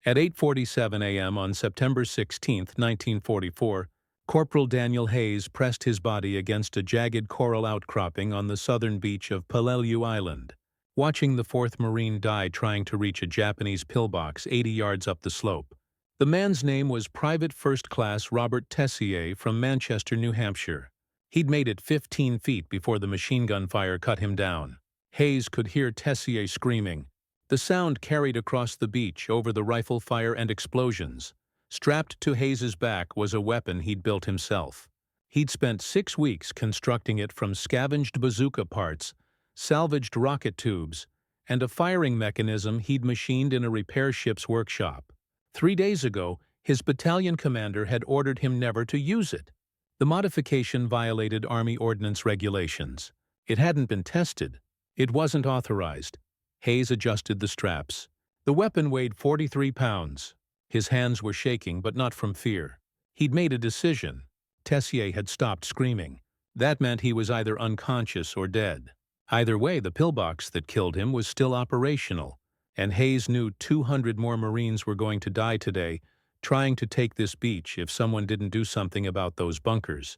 At 8:47 a.m. on September 16, 1944, Corporal Daniel Hayes pressed his body against a jagged coral outcropping on the southern beach of Peleliu Island, watching the 4th Marine die trying to reach a Japanese pillbox 80 yards up the slope. The man's name was Private First Class Robert Tessier from Manchester, New Hampshire. He'd made it 15 feet before the machine gun fire cut him down. Hayes could hear Tessier screaming. The sound carried across the beach over the rifle fire and explosions. Strapped to Hayes's back was a weapon he'd built himself. He'd spent 6 weeks constructing it from scavenged bazooka parts, salvaged rocket tubes, and a firing mechanism he'd machined in a repair ship's workshop. 3 days ago, his battalion commander had ordered him never to use it. The modification violated Army ordnance regulations. It hadn't been tested. It wasn't authorized. Hayes adjusted the straps. The weapon weighed 43 pounds. His hands were shaking, but not from fear. He'd made a decision. Tessier had stopped screaming. That meant he was either unconscious or dead. Either way, the pillbox that killed him was still operational, and Hayes knew 200 more Marines were going to die today trying to take this beach if someone didn't do something about those bunkers.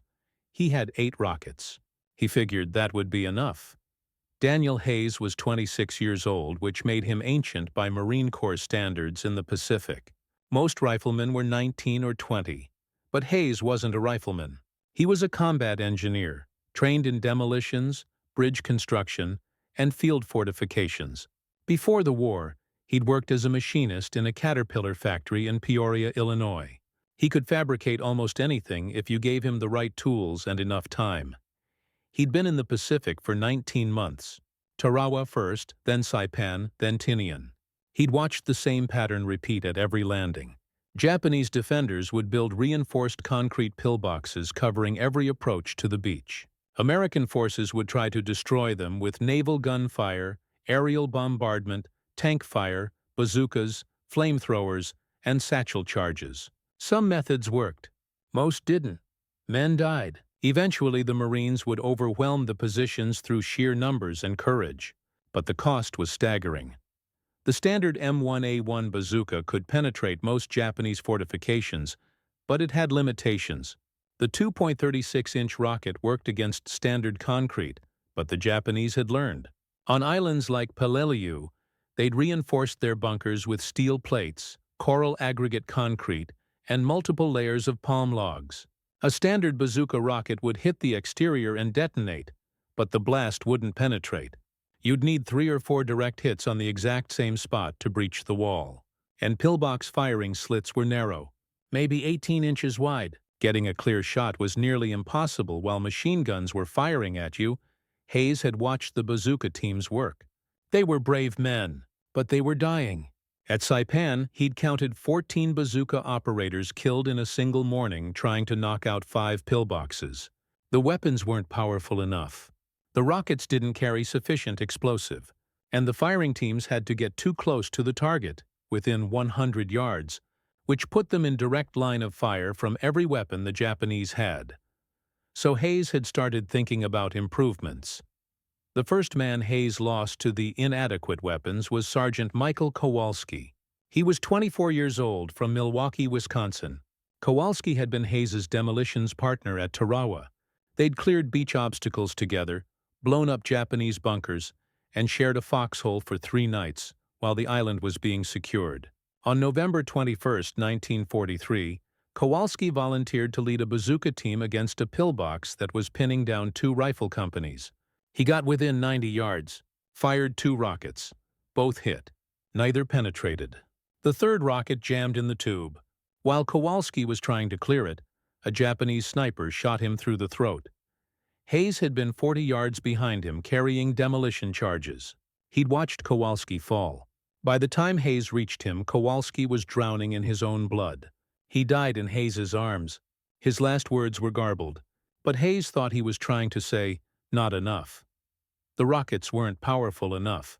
He had 8 rockets. He figured that would be enough. Daniel Hayes was 26 years old, which made him ancient by Marine Corps standards in the Pacific. Most riflemen were 19 or 20, but Hayes wasn't a rifleman. He was a combat engineer, trained in demolitions, bridge construction, and field fortifications. Before the war, he'd worked as a machinist in a Caterpillar factory in Peoria, Illinois. He could fabricate almost anything if you gave him the right tools and enough time. He'd been in the Pacific for 19 months. Tarawa first, then Saipan, then Tinian. He'd watched the same pattern repeat at every landing. Japanese defenders would build reinforced concrete pillboxes covering every approach to the beach. American forces would try to destroy them with naval gunfire, aerial bombardment, tank fire, bazookas, flamethrowers, and satchel charges. Some methods worked. Most didn't. Men died. Eventually, the Marines would overwhelm the positions through sheer numbers and courage, but the cost was staggering. The standard M1A1 bazooka could penetrate most Japanese fortifications, but it had limitations. The 2.36-inch rocket worked against standard concrete, but the Japanese had learned. On islands like Peleliu, they'd reinforced their bunkers with steel plates, coral aggregate concrete, and multiple layers of palm logs. A standard bazooka rocket would hit the exterior and detonate, but the blast wouldn't penetrate. You'd need 3 or 4 direct hits on the exact same spot to breach the wall. And pillbox firing slits were narrow, maybe 18 inches wide. Getting a clear shot was nearly impossible while machine guns were firing at you. Hayes had watched the bazooka teams work. They were brave men, but they were dying. At Saipan, he'd counted 14 bazooka operators killed in a single morning trying to knock out 5 pillboxes. The weapons weren't powerful enough. The rockets didn't carry sufficient explosive, and the firing teams had to get too close to the target, within 100 yards, which put them in direct line of fire from every weapon the Japanese had. So Hayes had started thinking about improvements. The first man Hayes lost to the inadequate weapons was Sergeant Michael Kowalski. He was 24 years old, from Milwaukee, Wisconsin. Kowalski had been Hayes's demolitions partner at Tarawa. They'd cleared beach obstacles together, blown up Japanese bunkers, and shared a foxhole for 3 nights while the island was being secured. On November 21, 1943, Kowalski volunteered to lead a bazooka team against a pillbox that was pinning down 2 rifle companies. He got within 90 yards, fired 2 rockets. Both hit. Neither penetrated. The 3rd rocket jammed in the tube. While Kowalski was trying to clear it, a Japanese sniper shot him through the throat. Hayes had been 40 yards behind him, carrying demolition charges. He'd watched Kowalski fall. By the time Hayes reached him, Kowalski was drowning in his own blood. He died in Hayes's arms. His last words were garbled, but Hayes thought he was trying to say, "Not enough." The rockets weren't powerful enough.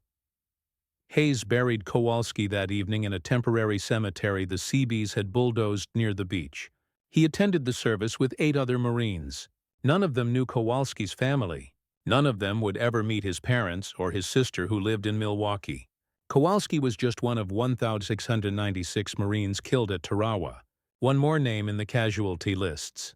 Hayes buried Kowalski that evening in a temporary cemetery the Seabees had bulldozed near the beach. He attended the service with 8 other Marines. None of them knew Kowalski's family. None of them would ever meet his parents or his sister who lived in Milwaukee. Kowalski was just one of 1,696 Marines killed at Tarawa, one more name in the casualty lists.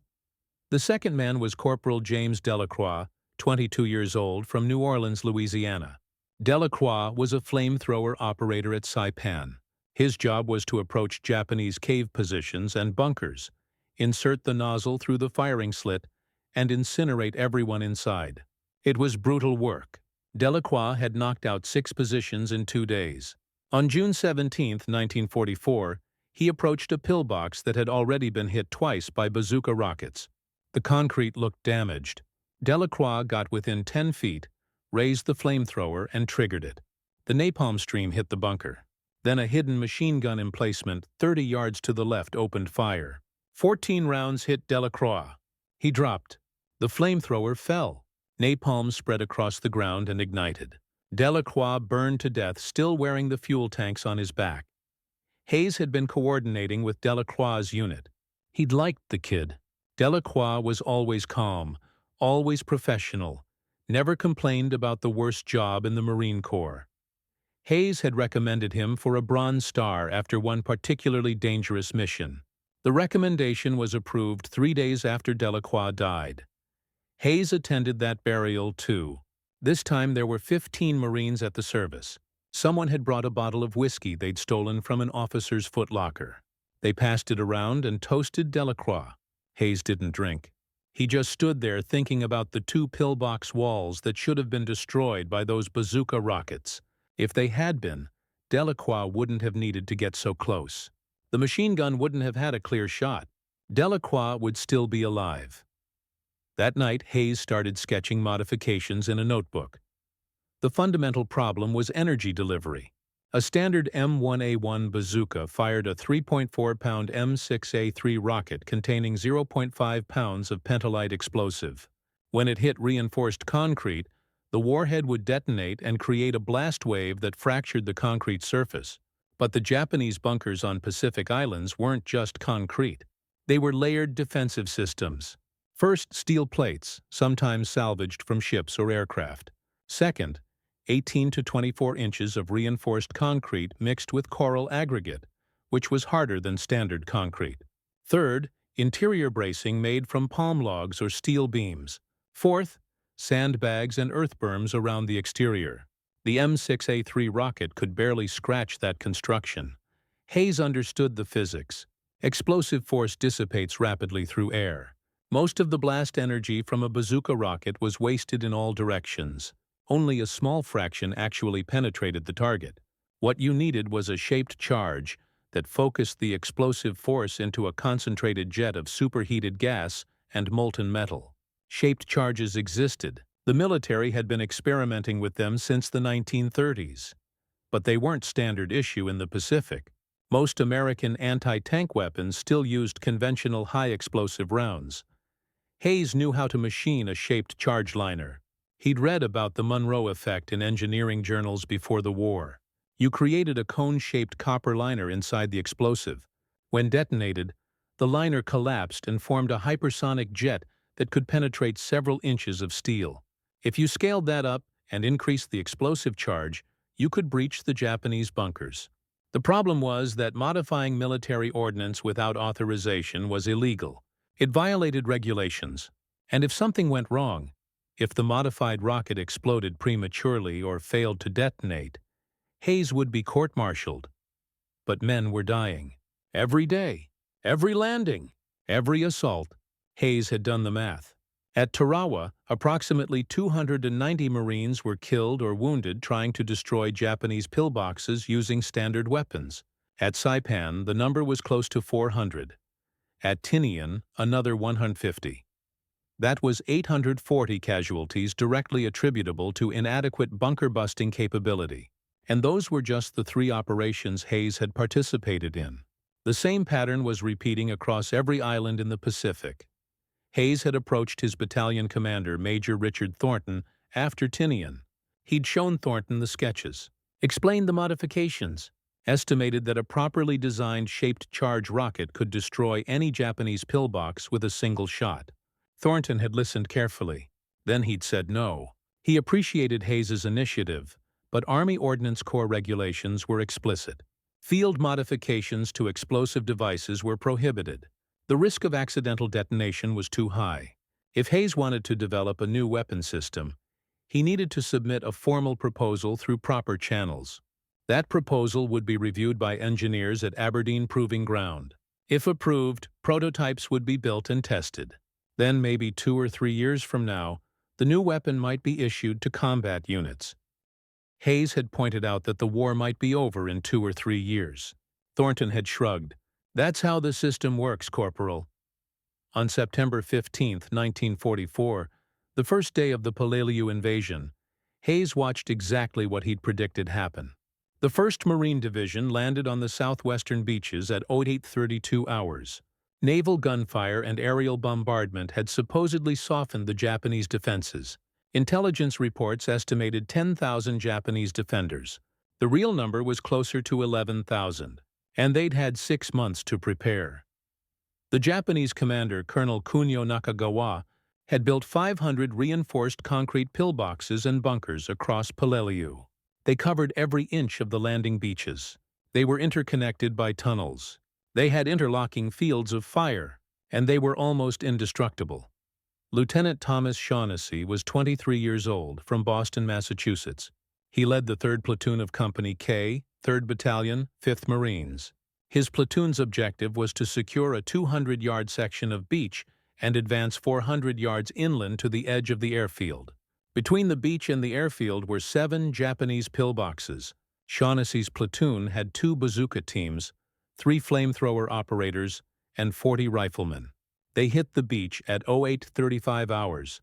The second man was Corporal James Delacroix, 22 years old, from New Orleans, Louisiana. Delacroix was a flamethrower operator at Saipan. His job was to approach Japanese cave positions and bunkers, insert the nozzle through the firing slit, and incinerate everyone inside. It was brutal work. Delacroix had knocked out 6 positions in 2 days. On June 17, 1944, he approached a pillbox that had already been hit twice by bazooka rockets. The concrete looked damaged. Delacroix got within 10 feet, raised the flamethrower, and triggered it. The napalm stream hit the bunker. Then a hidden machine gun emplacement 30 yards to the left opened fire. 14 rounds hit Delacroix. He dropped. The flamethrower fell. Napalm spread across the ground and ignited. Delacroix burned to death, still wearing the fuel tanks on his back. Hayes had been coordinating with Delacroix's unit. He'd liked the kid. Delacroix was always calm, always professional, never complained about the worst job in the Marine Corps. Hayes had recommended him for a Bronze Star after one particularly dangerous mission. The recommendation was approved 3 days after Delacroix died. Hayes attended that burial too. This time there were 15 Marines at the service. Someone had brought a bottle of whiskey they'd stolen from an officer's footlocker. They passed it around and toasted Delacroix. Hayes didn't drink. He just stood there thinking about the 2 pillbox walls that should have been destroyed by those bazooka rockets. If they had been, Delacroix wouldn't have needed to get so close. The machine gun wouldn't have had a clear shot. Delacroix would still be alive. That night, Hayes started sketching modifications in a notebook. The fundamental problem was energy delivery. A standard M1A1 bazooka fired a 3.4-pound M6A3 rocket containing 0.5 pounds of pentolite explosive. When it hit reinforced concrete, the warhead would detonate and create a blast wave that fractured the concrete surface. But the Japanese bunkers on Pacific Islands weren't just concrete. They were layered defensive systems. First, steel plates, sometimes salvaged from ships or aircraft. Second, 18 to 24 inches of reinforced concrete mixed with coral aggregate, which was harder than standard concrete. Third, interior bracing made from palm logs or steel beams. Fourth, sandbags and earth berms around the exterior. The M6A3 rocket could barely scratch that construction. Hayes understood the physics. Explosive force dissipates rapidly through air. Most of the blast energy from a bazooka rocket was wasted in all directions. Only a small fraction actually penetrated the target. What you needed was a shaped charge that focused the explosive force into a concentrated jet of superheated gas and molten metal. Shaped charges existed. The military had been experimenting with them since the 1930s. But they weren't standard issue in the Pacific. Most American anti-tank weapons still used conventional high-explosive rounds. Hayes knew how to machine a shaped charge liner. He'd read about the Monroe effect in engineering journals before the war. You created a cone-shaped copper liner inside the explosive. When detonated, the liner collapsed and formed a hypersonic jet that could penetrate several inches of steel. If you scaled that up and increased the explosive charge, you could breach the Japanese bunkers. The problem was that modifying military ordnance without authorization was illegal. It violated regulations. And if something went wrong, if the modified rocket exploded prematurely or failed to detonate, Hayes would be court-martialed. But men were dying. Every day, every landing, every assault. Hayes had done the math. At Tarawa, approximately 290 Marines were killed or wounded trying to destroy Japanese pillboxes using standard weapons. At Saipan, the number was close to 400. At Tinian, another 150. That was 840 casualties directly attributable to inadequate bunker-busting capability. And those were just the 3 operations Hayes had participated in. The same pattern was repeating across every island in the Pacific. Hayes had approached his battalion commander, Major Richard Thornton, after Tinian. He'd shown Thornton the sketches, explained the modifications, estimated that a properly designed shaped charge rocket could destroy any Japanese pillbox with a single shot. Thornton had listened carefully. Then he'd said no. He appreciated Hayes's initiative, but Army Ordnance Corps regulations were explicit. Field modifications to explosive devices were prohibited. The risk of accidental detonation was too high. If Hayes wanted to develop a new weapon system, he needed to submit a formal proposal through proper channels. That proposal would be reviewed by engineers at Aberdeen Proving Ground. If approved, prototypes would be built and tested. Then, maybe 2 or 3 years from now, the new weapon might be issued to combat units. Hayes had pointed out that the war might be over in 2 or 3 years. Thornton had shrugged. "That's how the system works, Corporal." On September 15, 1944, the first day of the Peleliu invasion, Hayes watched exactly what he'd predicted happen. The 1st Marine Division landed on the southwestern beaches at 08:32 hours. Naval gunfire and aerial bombardment had supposedly softened the Japanese defenses. Intelligence reports estimated 10,000 Japanese defenders. The real number was closer to 11,000, and they'd had 6 months to prepare. The Japanese commander, Colonel Kunio Nakagawa, had built 500 reinforced concrete pillboxes and bunkers across Peleliu. They covered every inch of the landing beaches. They were interconnected by tunnels. They had interlocking fields of fire, and they were almost indestructible. Lieutenant Thomas Shaughnessy was 23 years old, from Boston, Massachusetts. He led the 3rd Platoon of Company K, 3rd Battalion, 5th Marines. His platoon's objective was to secure a 200-yard section of beach and advance 400 yards inland to the edge of the airfield. Between the beach and the airfield were 7 Japanese pillboxes. Shaughnessy's platoon had 2 bazooka teams, 3 flamethrower operators, and 40 riflemen. They hit the beach at 08:35 hours.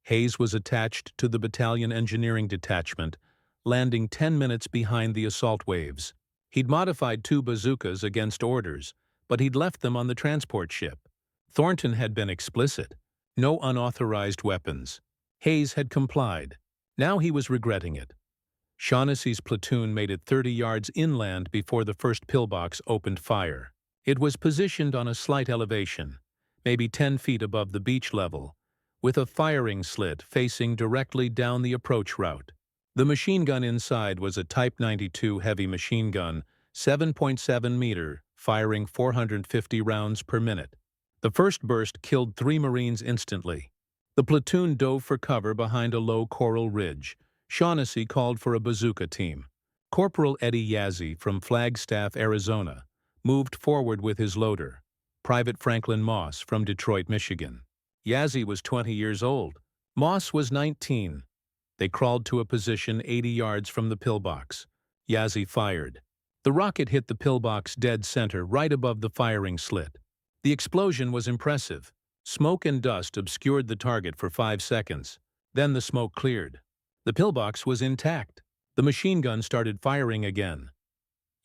Hayes was attached to the battalion engineering detachment, landing 10 minutes behind the assault waves. He'd modified 2 bazookas against orders, but he'd left them on the transport ship. Thornton had been explicit. No unauthorized weapons. Hayes had complied. Now he was regretting it. Shaughnessy's platoon made it 30 yards inland before the first pillbox opened fire. It was positioned on a slight elevation, maybe 10 feet above the beach level, with a firing slit facing directly down the approach route. The machine gun inside was a Type 92 heavy machine gun, 7.7 meter, firing 450 rounds per minute. The first burst killed 3 Marines instantly. The platoon dove for cover behind a low coral ridge. Shaughnessy called for a bazooka team. Corporal Eddie Yazzie from Flagstaff, Arizona, moved forward with his loader. Private Franklin Moss from Detroit, Michigan. Yazzie was 20 years old. Moss was 19. They crawled to a position 80 yards from the pillbox. Yazzie fired. The rocket hit the pillbox dead center right above the firing slit. The explosion was impressive. Smoke and dust obscured the target for 5 seconds. Then the smoke cleared. The pillbox was intact. The machine gun started firing again.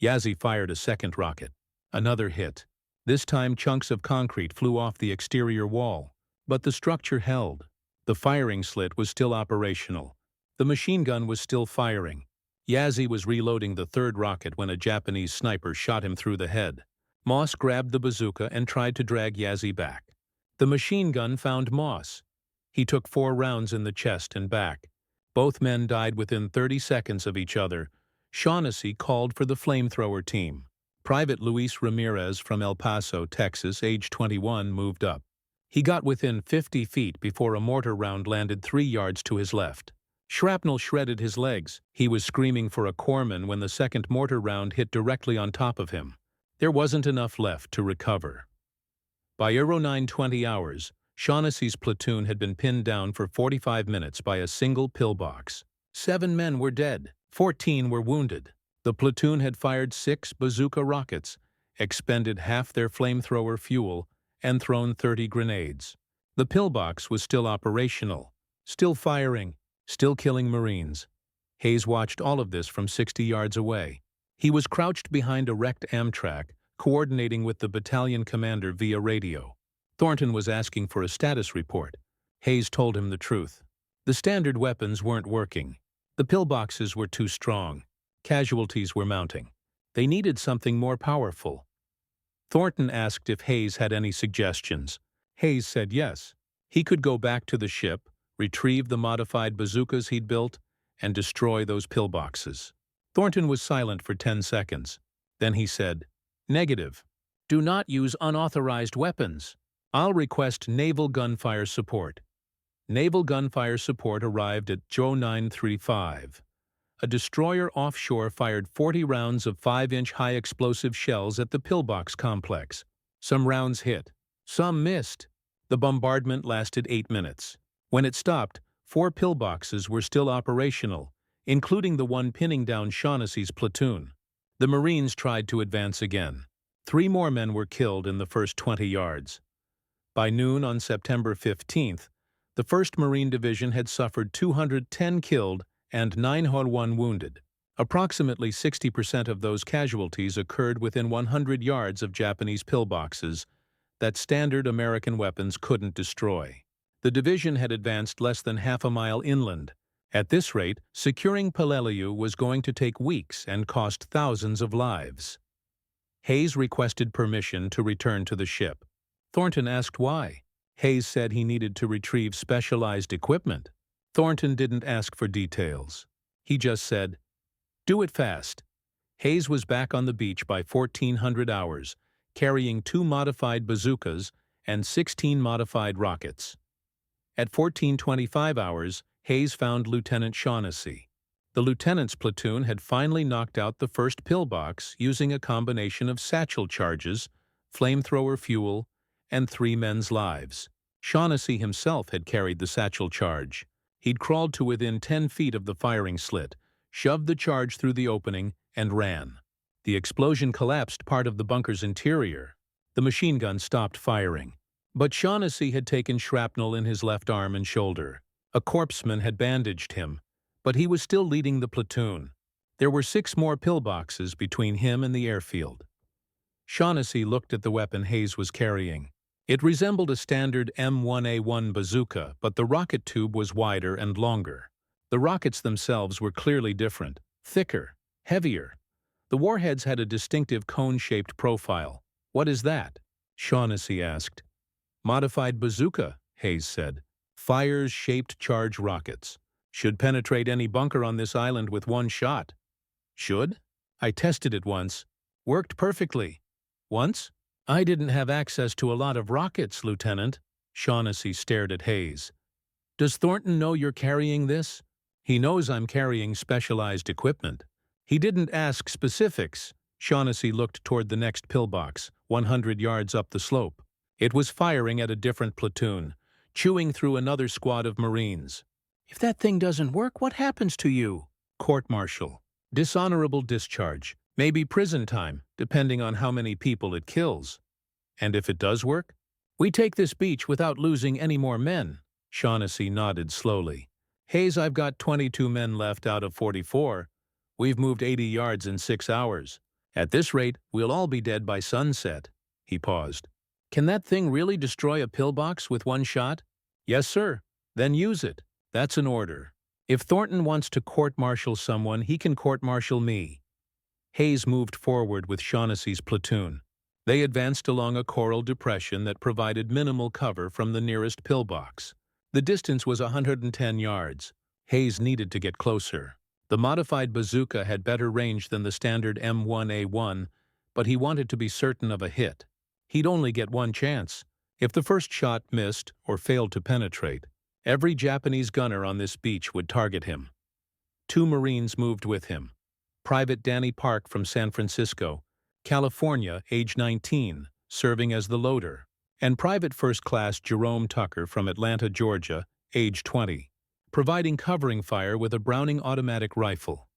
Yazzie fired a second rocket. Another hit. This time chunks of concrete flew off the exterior wall, but the structure held. The firing slit was still operational. The machine gun was still firing. Yazzie was reloading the third rocket when a Japanese sniper shot him through the head. Moss grabbed the bazooka and tried to drag Yazzie back. The machine gun found Moss. He took 4 rounds in the chest and back. Both men died within 30 seconds of each other. Shaughnessy called for the flamethrower team. Private Luis Ramirez from El Paso, Texas, age 21, moved up. He got within 50 feet before a mortar round landed 3 yards to his left. Shrapnel shredded his legs. He was screaming for a corpsman when the second mortar round hit directly on top of him. There wasn't enough left to recover. By 09:20 hours, Shaughnessy's platoon had been pinned down for 45 minutes by a single pillbox. 7 men were dead. 14 were wounded. The platoon had fired 6 bazooka rockets, expended half their flamethrower fuel, and thrown 30 grenades. The pillbox was still operational, still firing, still killing Marines. Hayes watched all of this from 60 yards away. He was crouched behind a wrecked Amtrak, coordinating with the battalion commander via radio. Thornton was asking for a status report. Hayes told him the truth. The standard weapons weren't working. The pillboxes were too strong. Casualties were mounting. They needed something more powerful. Thornton asked if Hayes had any suggestions. Hayes said yes. He could go back to the ship, retrieve the modified bazookas he'd built, and destroy those pillboxes. Thornton was silent for 10 seconds. Then he said, "Negative. Do not use unauthorized weapons. I'll request naval gunfire support." Naval gunfire support arrived at Jo 935. A destroyer offshore fired 40 rounds of 5-inch high-explosive shells at the pillbox complex. Some rounds hit. Some missed. The bombardment lasted 8 minutes. When it stopped, 4 pillboxes were still operational, including the one pinning down Shaughnessy's platoon. The Marines tried to advance again. 3 more men were killed in the first 20 yards. By noon on September 15th, the 1st Marine Division had suffered 210 killed and 901 wounded. Approximately 60% of those casualties occurred within 100 yards of Japanese pillboxes that standard American weapons couldn't destroy. The division had advanced less than half a mile inland. At this rate, securing Peleliu was going to take weeks and cost thousands of lives. Hayes requested permission to return to the ship. Thornton asked why. Hayes said he needed to retrieve specialized equipment. Thornton didn't ask for details. He just said, "Do it fast." Hayes was back on the beach by 1400 hours, carrying 2 modified bazookas and 16 modified rockets. At 1425 hours, Hayes found Lieutenant Shaughnessy. The lieutenant's platoon had finally knocked out the first pillbox using a combination of satchel charges, flamethrower fuel, and 3 men's lives. Shaughnessy himself had carried the satchel charge. He'd crawled to within 10 feet of the firing slit, shoved the charge through the opening, and ran. The explosion collapsed part of the bunker's interior. The machine gun stopped firing. But Shaughnessy had taken shrapnel in his left arm and shoulder. A corpsman had bandaged him, but he was still leading the platoon. There were 6 more pillboxes between him and the airfield. Shaughnessy looked at the weapon Hayes was carrying. It resembled a standard M1A1 bazooka, but the rocket tube was wider and longer. The rockets themselves were clearly different, thicker, heavier. The warheads had a distinctive cone-shaped profile. "What is that?" Shaughnessy asked. "Modified bazooka," Hayes said. "Fires shaped charge rockets. Should penetrate any bunker on this island with 1 shot." "Should? I tested it once. Worked perfectly." "Once? I didn't have access to a lot of rockets, Lieutenant." Shaughnessy stared at Hayes. "Does Thornton know you're carrying this?" "He knows I'm carrying specialized equipment." "He didn't ask specifics." Shaughnessy looked toward the next pillbox, 100 yards up the slope. It was firing at a different platoon, chewing through another squad of Marines. "If that thing doesn't work, what happens to you?" "Court-martial. Dishonorable discharge. Maybe prison time, depending on how many people it kills." "And if it does work?" "We take this beach without losing any more men." Shaughnessy nodded slowly. "Hayes, I've got 22 men left out of 44. We've moved 80 yards in 6 hours. At this rate, we'll all be dead by sunset." He paused. "Can that thing really destroy a pillbox with 1 shot?" "Yes, sir." "Then use it. That's an order. If Thornton wants to court-martial someone, he can court-martial me." Hayes moved forward with Shaughnessy's platoon. They advanced along a coral depression that provided minimal cover from the nearest pillbox. The distance was 110 yards. Hayes needed to get closer. The modified bazooka had better range than the standard M1A1, but he wanted to be certain of a hit. He'd only get 1 chance. If the first shot missed or failed to penetrate, every Japanese gunner on this beach would target him. 2 Marines moved with him. Private Danny Park from San Francisco, California, age 19, serving as the loader, and Private First Class Jerome Tucker from Atlanta, Georgia, age 20, providing covering fire with a Browning automatic rifle.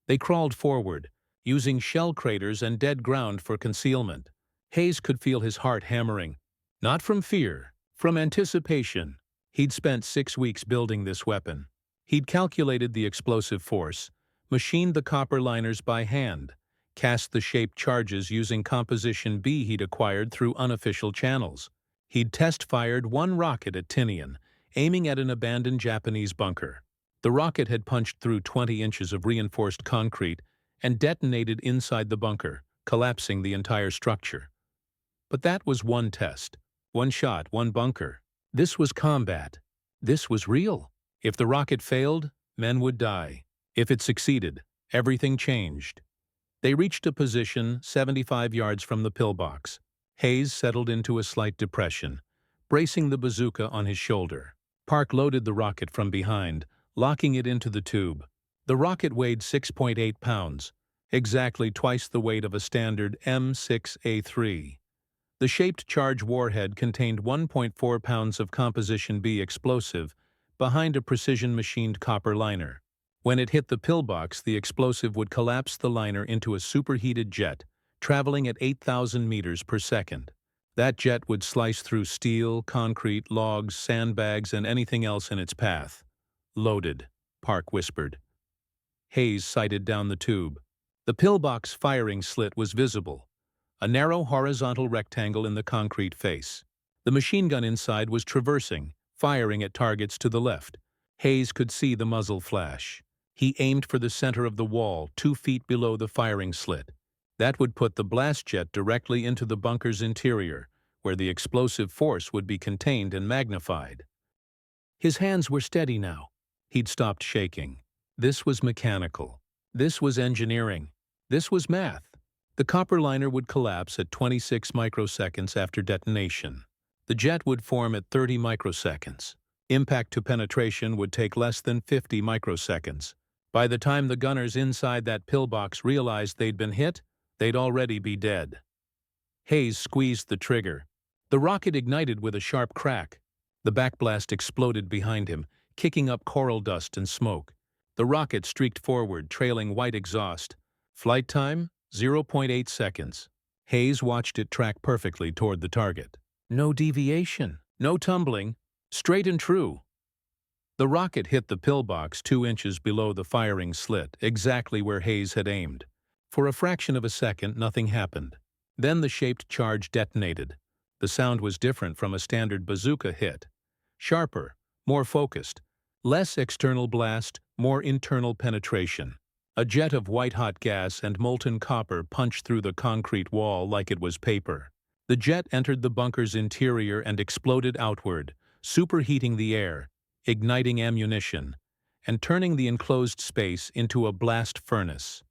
They crawled forward, using shell craters and dead ground for concealment. Hayes could feel his heart hammering, not from fear, from anticipation. He'd spent 6 weeks building this weapon. He'd calculated the explosive force, machined the copper liners by hand, cast the shaped charges using Composition B he'd acquired through unofficial channels. He'd test-fired 1 rocket at Tinian, aiming at an abandoned Japanese bunker. The rocket had punched through 20 inches of reinforced concrete and detonated inside the bunker, collapsing the entire structure. But that was 1 test. 1 shot, 1 bunker. This was combat. This was real. If the rocket failed, men would die. If it succeeded, everything changed. They reached a position 75 yards from the pillbox. Hayes settled into a slight depression, bracing the bazooka on his shoulder. Park loaded the rocket from behind, locking it into the tube. The rocket weighed 6.8 pounds, exactly twice the weight of a standard M6A3. The shaped charge warhead contained 1.4 pounds of Composition B explosive behind a precision-machined copper liner. When it hit the pillbox, the explosive would collapse the liner into a superheated jet, traveling at 8,000 meters per second. That jet would slice through steel, concrete, logs, sandbags, and anything else in its path. "Loaded," Park whispered. Hayes sighted down the tube. The pillbox firing slit was visible, a narrow horizontal rectangle in the concrete face. The machine gun inside was traversing, firing at targets to the left. Hayes could see the muzzle flash. He aimed for the center of the wall, 2 feet below the firing slit. That would put the blast jet directly into the bunker's interior, where the explosive force would be contained and magnified. His hands were steady now. He'd stopped shaking. This was mechanical. This was engineering. This was math. The copper liner would collapse at 26 microseconds after detonation. The jet would form at 30 microseconds. Impact to penetration would take less than 50 microseconds. By the time the gunners inside that pillbox realized they'd been hit, they'd already be dead. Hayes squeezed the trigger. The rocket ignited with a sharp crack. The backblast exploded behind him, kicking up coral dust and smoke. The rocket streaked forward, trailing white exhaust. Flight time, 0.8 seconds. Hayes watched it track perfectly toward the target. No deviation, no tumbling, straight and true. The rocket hit the pillbox 2 inches below the firing slit, exactly where Hayes had aimed. For a fraction of a second, nothing happened. Then the shaped charge detonated. The sound was different from a standard bazooka hit. Sharper, more focused. Less external blast, more internal penetration. A jet of white-hot gas and molten copper punched through the concrete wall like it was paper. The jet entered the bunker's interior and exploded outward, superheating the air, igniting ammunition, and turning the enclosed space into a blast furnace.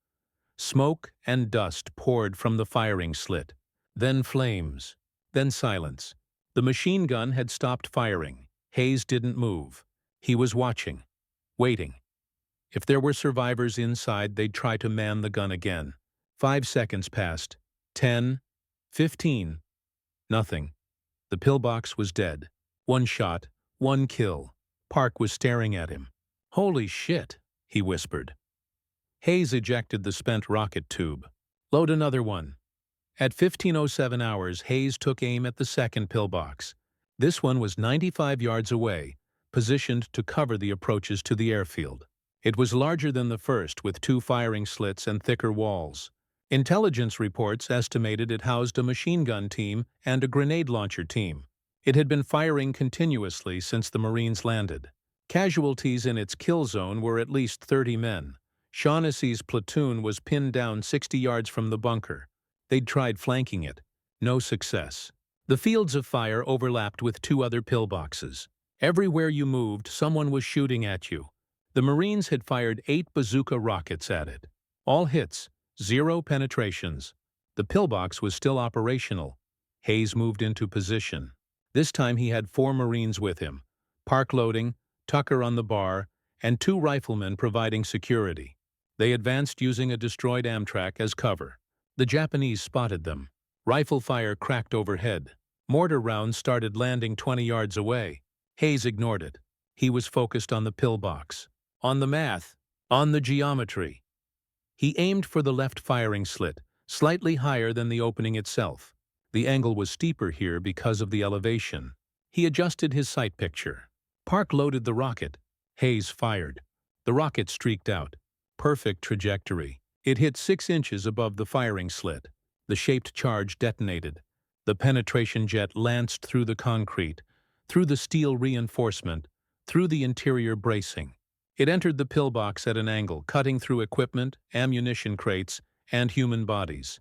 Smoke and dust poured from the firing slit, then flames, then silence. The machine gun had stopped firing. Hayes didn't move. He was watching, waiting. If there were survivors inside, they'd try to man the gun again. 5 seconds passed. 10, 15. Nothing. The pillbox was dead. 1 shot, 1 kill. Park was staring at him. "Holy shit," he whispered. Hayes ejected the spent rocket tube. "Load another one." At 15:07 hours, Hayes took aim at the second pillbox. This one was 95 yards away, positioned to cover the approaches to the airfield. It was larger than the first, with 2 firing slits and thicker walls. Intelligence reports estimated it housed a machine gun team and a grenade launcher team. It had been firing continuously since the Marines landed. Casualties in its kill zone were at least 30 men. Shaughnessy's platoon was pinned down 60 yards from the bunker. They'd tried flanking it. No success. The fields of fire overlapped with 2 other pillboxes. Everywhere you moved, someone was shooting at you. The Marines had fired 8 bazooka rockets at it. All hits, 0 penetrations. The pillbox was still operational. Hayes moved into position. This time he had 4 Marines with him. Park loading, Tucker on the bar, and 2 riflemen providing security. They advanced using a destroyed Amtrak as cover. The Japanese spotted them. Rifle fire cracked overhead. Mortar rounds started landing 20 yards away. Hayes ignored it. He was focused on the pillbox. On the math. On the geometry. He aimed for the left firing slit, slightly higher than the opening itself. The angle was steeper here because of the elevation. He adjusted his sight picture. Park loaded the rocket. Hayes fired. The rocket streaked out. Perfect trajectory. It hit 6 inches above the firing slit. The shaped charge detonated. The penetration jet lanced through the concrete, through the steel reinforcement, through the interior bracing. It entered the pillbox at an angle, cutting through equipment, ammunition crates, and human bodies.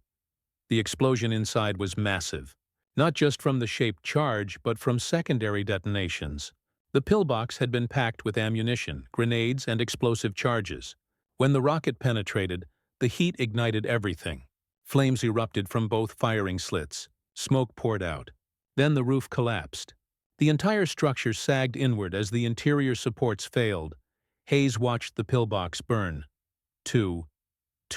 The explosion inside was massive, not just from the shaped charge, but from secondary detonations. The pillbox had been packed with ammunition, grenades, and explosive charges. When the rocket penetrated, the heat ignited everything. Flames erupted from both firing slits. Smoke poured out. Then the roof collapsed. The entire structure sagged inward as the interior supports failed. Hayes watched the pillbox burn. Two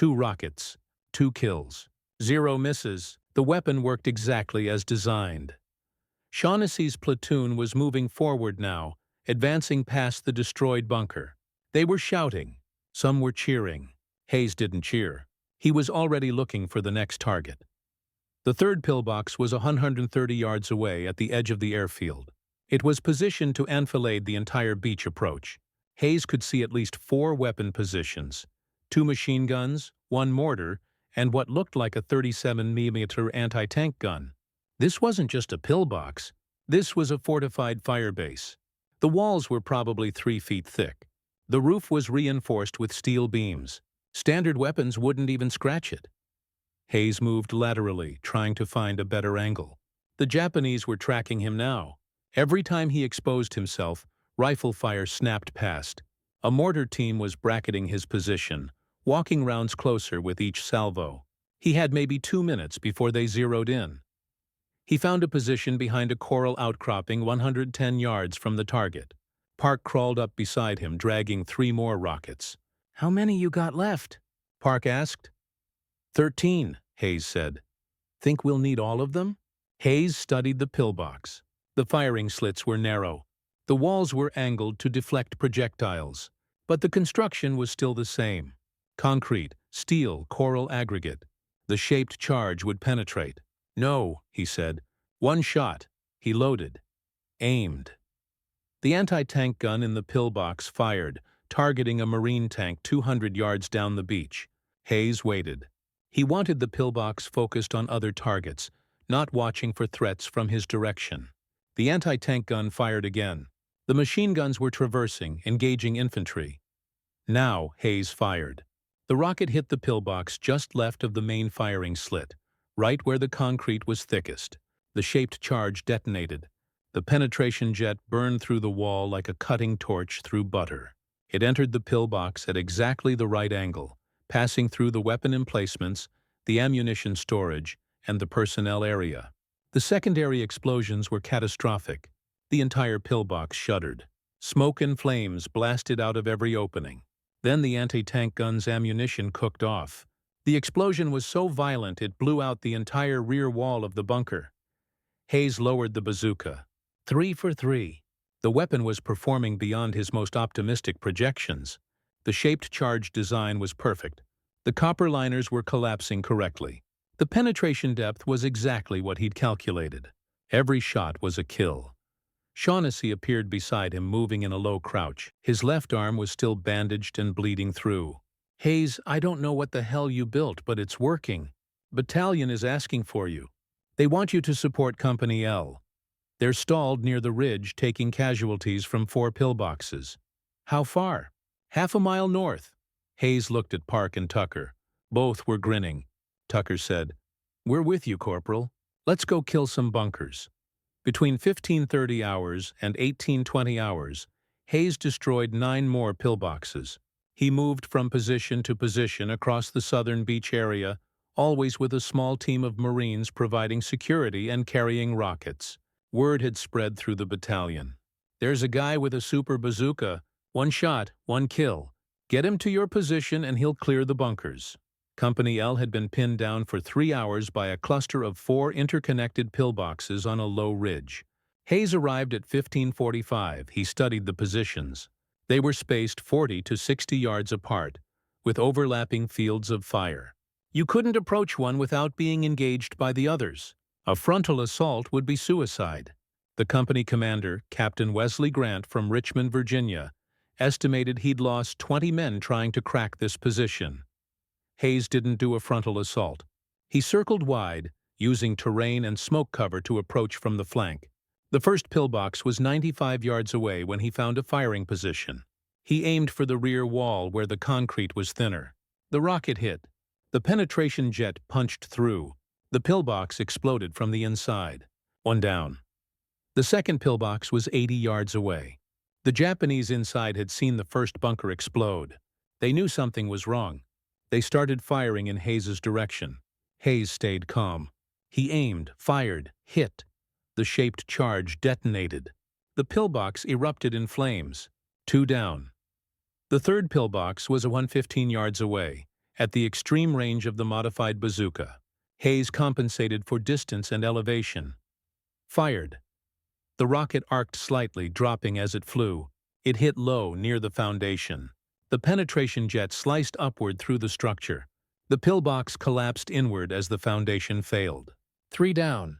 rockets. 2 kills. 0 misses. The weapon worked exactly as designed. Shaughnessy's platoon was moving forward now, advancing past the destroyed bunker. They were shouting. Some were cheering. Hayes didn't cheer. He was already looking for the next target. The third pillbox was 130 yards away at the edge of the airfield. It was positioned to enfilade the entire beach approach. Hayes could see at least 4 weapon positions: 2 machine guns, 1 mortar, and what looked like a 37mm anti-tank gun. This wasn't just a pillbox. This was a fortified firebase. The walls were probably 3 feet thick. The roof was reinforced with steel beams. Standard weapons wouldn't even scratch it. Hayes moved laterally, trying to find a better angle. The Japanese were tracking him now. Every time he exposed himself, rifle fire snapped past. A mortar team was bracketing his position, walking rounds closer with each salvo. He had maybe 2 minutes before they zeroed in. He found a position behind a coral outcropping 110 yards from the target. Park crawled up beside him, dragging 3 more rockets. "How many you got left?" Park asked. 13, Hayes said. "Think we'll need all of them?" Hayes studied the pillbox. The firing slits were narrow. The walls were angled to deflect projectiles, but the construction was still the same. Concrete, steel, coral aggregate. The shaped charge would penetrate. "No," he said. "1 shot." He loaded. Aimed. The anti-tank gun in the pillbox fired, targeting a marine tank 200 yards down the beach. Hayes waited. He wanted the pillbox focused on other targets, not watching for threats from his direction. The anti-tank gun fired again. The machine guns were traversing, engaging infantry. Now Hayes fired. The rocket hit the pillbox just left of the main firing slit, right where the concrete was thickest. The shaped charge detonated. The penetration jet burned through the wall like a cutting torch through butter. It entered the pillbox at exactly the right angle, passing through the weapon emplacements, the ammunition storage, and the personnel area. The secondary explosions were catastrophic. The entire pillbox shuddered. Smoke and flames blasted out of every opening. Then the anti-tank gun's ammunition cooked off. The explosion was so violent it blew out the entire rear wall of the bunker. Hayes lowered the bazooka. 3 for 3. The weapon was performing beyond his most optimistic projections. The shaped charge design was perfect. The copper liners were collapsing correctly. The penetration depth was exactly what he'd calculated. Every shot was a kill. Shaughnessy appeared beside him, moving in a low crouch. His left arm was still bandaged and bleeding through. "Hayes, I don't know what the hell you built, but it's working. Battalion is asking for you. They want you to support Company L. They're stalled near the ridge, taking casualties from 4 pillboxes." "How far?" "Half a mile north." Hayes looked at Park and Tucker. Both were grinning. Tucker said, "We're with you, Corporal. Let's go kill some bunkers." Between 15:30 hours and 18:20 hours, Hayes destroyed 9 more pillboxes. He moved from position to position across the southern beach area, always with a small team of Marines providing security and carrying rockets. Word had spread through the battalion. "There's a guy with a super bazooka. 1 shot, 1 kill. Get him to your position and he'll clear the bunkers." Company L had been pinned down for 3 hours by a cluster of 4 interconnected pillboxes on a low ridge. Hayes arrived at 15:45. He studied the positions. They were spaced 40 to 60 yards apart, with overlapping fields of fire. You couldn't approach one without being engaged by the others. A frontal assault would be suicide. The company commander, Captain Wesley Grant from Richmond, Virginia, estimated he'd lost 20 men trying to crack this position. Hayes didn't do a frontal assault. He circled wide, using terrain and smoke cover to approach from the flank. The first pillbox was 95 yards away when he found a firing position. He aimed for the rear wall where the concrete was thinner. The rocket hit. The penetration jet punched through. The pillbox exploded from the inside. 1 down. The second pillbox was 80 yards away. The Japanese inside had seen the first bunker explode. They knew something was wrong. They started firing in Hayes's direction. Hayes stayed calm. He aimed, fired, hit. The shaped charge detonated. The pillbox erupted in flames. 2 down. The third pillbox was 115 yards away, at the extreme range of the modified bazooka. Hayes compensated for distance and elevation. Fired. The rocket arced slightly, dropping as it flew. It hit low, near the foundation. The penetration jet sliced upward through the structure. The pillbox collapsed inward as the foundation failed. 3 down.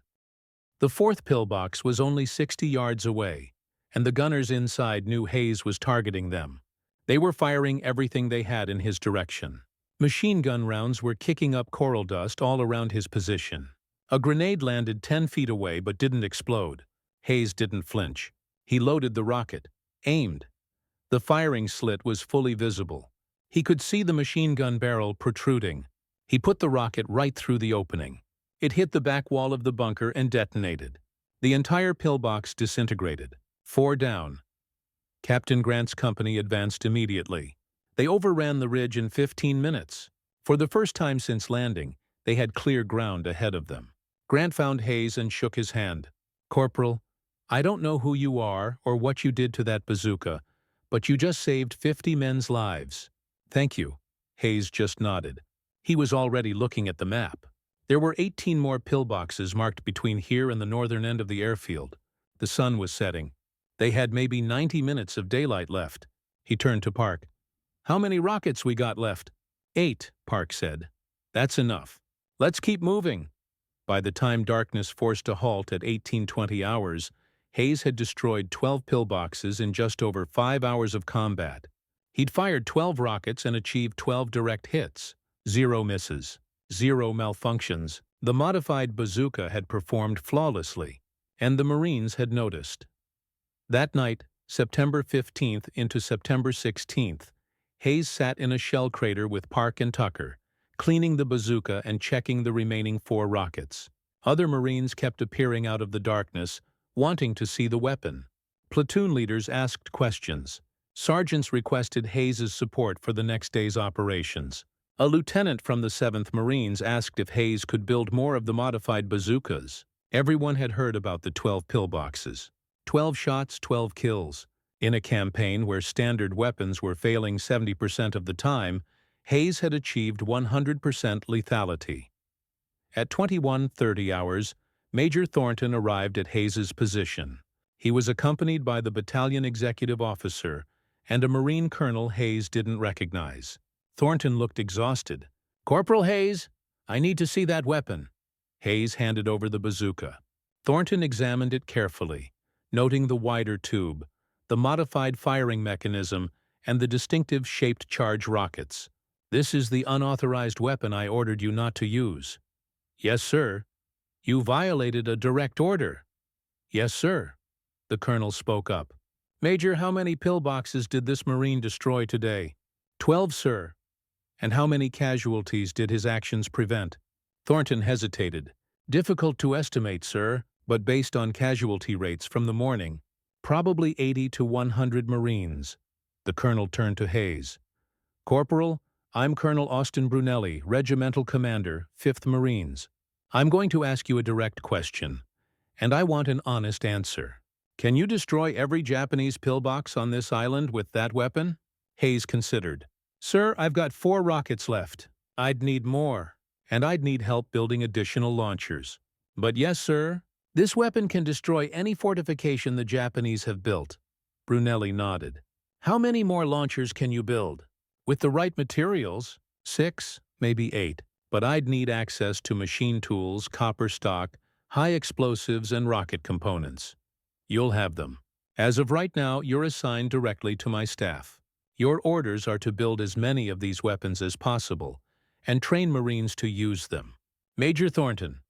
The fourth pillbox was only 60 yards away, and the gunners inside knew Hayes was targeting them. They were firing everything they had in his direction. Machine gun rounds were kicking up coral dust all around his position. A grenade landed 10 feet away but didn't explode. Hayes didn't flinch. He loaded the rocket, aimed. The firing slit was fully visible. He could see the machine gun barrel protruding. He put the rocket right through the opening. It hit the back wall of the bunker and detonated. The entire pillbox disintegrated. 4 down. Captain Grant's company advanced immediately. They overran the ridge in 15 minutes. For the first time since landing, they had clear ground ahead of them. Grant found Hayes and shook his hand. "Corporal, I don't know who you are or what you did to that bazooka, but you just saved 50 men's lives." "Thank you." Hayes just nodded. He was already looking at the map. There were 18 more pillboxes marked between here and the northern end of the airfield. The sun was setting. They had maybe 90 minutes of daylight left. He turned to Park. "How many rockets we got left?" 8, Park said. "That's enough. Let's keep moving." By the time darkness forced a halt at 1820 hours, Hayes had destroyed 12 pillboxes in just over 5 hours of combat. He'd fired 12 rockets and achieved 12 direct hits. 0 misses. 0 malfunctions. The modified bazooka had performed flawlessly, and the Marines had noticed. That night, September 15th into September 16th, Hayes sat in a shell crater with Park and Tucker, cleaning the bazooka and checking the remaining 4 rockets. Other Marines kept appearing out of the darkness, wanting to see the weapon. Platoon leaders asked questions. Sergeants requested Hayes's support for the next day's operations. A lieutenant from the 7th Marines asked if Hayes could build more of the modified bazookas. Everyone had heard about the 12 pillboxes. 12 shots, 12 kills. In a campaign where standard weapons were failing 70% of the time, Hayes had achieved 100% lethality. At 21:30 hours, Major Thornton arrived at Hayes's position. He was accompanied by the battalion executive officer and a Marine colonel Hayes didn't recognize. Thornton looked exhausted. "Corporal Hayes, I need to see that weapon." Hayes handed over the bazooka. Thornton examined it carefully, noting the wider tube, the modified firing mechanism, and the distinctive shaped charge rockets. "This is the unauthorized weapon I ordered you not to use." "Yes, sir." "You violated a direct order." "Yes, sir." The colonel spoke up. "Major, how many pillboxes did this Marine destroy today?" 12, sir." "And how many casualties did his actions prevent?" Thornton hesitated. "Difficult to estimate, sir, but based on casualty rates from the morning, probably 80 to 100 Marines." The colonel turned to Hayes. "Corporal, I'm Colonel Austin Brunelli, Regimental Commander, 5th Marines. I'm going to ask you a direct question, and I want an honest answer. Can you destroy every Japanese pillbox on this island with that weapon?" Hayes considered. "Sir, I've got 4 rockets left. I'd need more, and I'd need help building additional launchers. But yes, sir, this weapon can destroy any fortification the Japanese have built." Brunelli nodded. "How many more launchers can you build?" "With the right materials, 6, maybe 8. But I'd need access to machine tools, copper stock, high explosives, and rocket components. You'll have them. As of right now, you're assigned directly to my staff. Your orders are to build as many of these weapons as possible and train Marines to use them. Major Thornton,